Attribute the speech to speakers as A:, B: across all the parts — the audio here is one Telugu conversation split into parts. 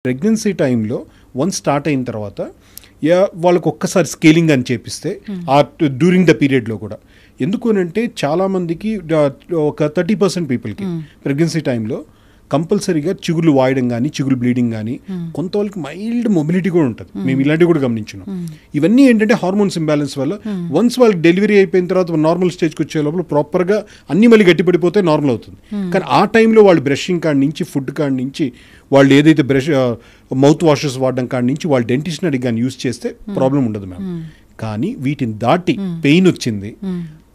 A: ప్రెగ్నెన్సీ టైంలో వన్స్ స్టార్ట్ అయిన తర్వాత వాళ్ళకు ఒక్కసారి స్కేలింగ్ అని చేపిస్తే డ్యూరింగ్ ద పీరియడ్లో కూడా ఎందుకు అంటే చాలామందికి ఒక 30% పీపుల్కి ప్రెగ్నెన్సీ టైంలో కంపల్సరీగా చిగుళ్ళు వాయడం కానీ చిగులు బ్లీడింగ్ కానీ కొంత వాళ్ళకి మైల్డ్ మొబిలిటీ కూడా ఉంటుంది. మేము ఇలాంటివి కూడా గమనించినాం. ఇవన్నీ ఏంటంటే హార్మోన్స్ ఇంబ్యాలెన్స్ వల్ల వన్స్ వాళ్ళకి డెలివరీ అయిపోయిన తర్వాత నార్మల్ స్టేజ్కి వచ్చే లోపల ప్రాపర్గా అన్ని మళ్ళీ గట్టిపడిపోతే నార్మల్ అవుతుంది. కానీ ఆ టైంలో వాళ్ళు బ్రషింగ్ కాడి నుంచి ఫుడ్ కాడి నుంచి వాళ్ళు ఏదైతే మౌత్ వాషెస్ వాడడం కాడి నుంచి వాళ్ళు డెంటిస్ట్ని అడిగి కానీ యూజ్ చేస్తే ప్రాబ్లం ఉండదు మ్యామ్. కానీ వీటిని దాటి పెయిన్ వచ్చింది,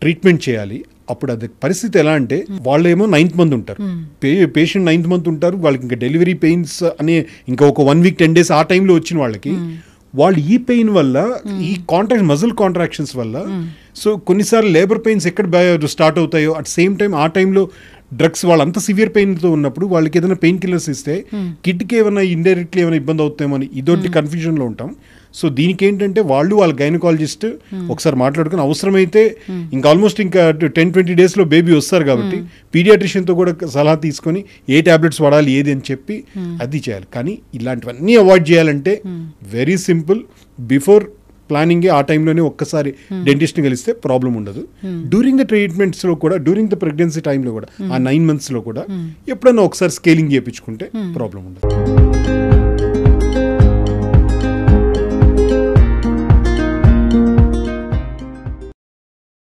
A: ట్రీట్మెంట్ చేయాలి. అప్పుడు అది పరిస్థితి ఎలా అంటే వాళ్ళేమో 9th మంత్ ఉంటారు, పేషెంట్ 9th మంత్ ఉంటారు, వాళ్ళకి ఇంకా డెలివరీ పెయిన్స్ అనే ఇంకా ఒక 1 వీక్ 10 డేస్ ఆ టైంలో వచ్చిన వాళ్ళకి వాళ్ళు ఈ పెయిన్ వల్ల ఈ మజిల్ కాంట్రాక్షన్స్ వల్ల సో కొన్నిసార్లు లేబర్ పెయిన్స్ ఎక్కడ స్టార్ట్ అవుతాయో అట్ సేమ్ టైం ఆ టైంలో డ్రగ్స్ వాళ్ళంతా సివియర్ పెయిన్తో ఉన్నప్పుడు వాళ్ళకి ఏదైనా పెయిన్ కిల్లర్స్ ఇస్తే కిడ్కి ఏమైనా ఇండైరెక్ట్లీ ఏమైనా ఇబ్బంది అవుతామని ఇదొకటి కన్ఫ్యూజన్లో ఉంటాం. సో దీనికి ఏంటంటే వాళ్ళ గైనకాలజిస్ట్ ఒకసారి మాట్లాడుకుని అవసరమైతే ఇంకా ఆల్మోస్ట్ ఇంకా 10-20 డేస్లో బేబీ వస్తారు కాబట్టి పీడియాట్రిషియన్తో కూడా సలహా తీసుకొని ఏ ట్యాబ్లెట్స్ వాడాలి ఏది అని చెప్పి అది చేయాలి. కానీ ఇలాంటివన్నీ అవాయిడ్ చేయాలంటే వెరీ సింపుల్, బిఫోర్ ప్లానింగే ఆ టైంలోనే ఒక్కసారి డెంటిస్ట్ని కలిస్తే ప్రాబ్లం ఉండదు. డ్యూరింగ్ ద ట్రీట్మెంట్స్లో కూడా డ్యూరింగ్ ద ప్రెగ్నెన్సీ టైంలో కూడా ఆ 9 months కూడా ఎప్పుడైనా ఒకసారి స్కేలింగ్ చేయించుకుంటే ప్రాబ్లం ఉండదు.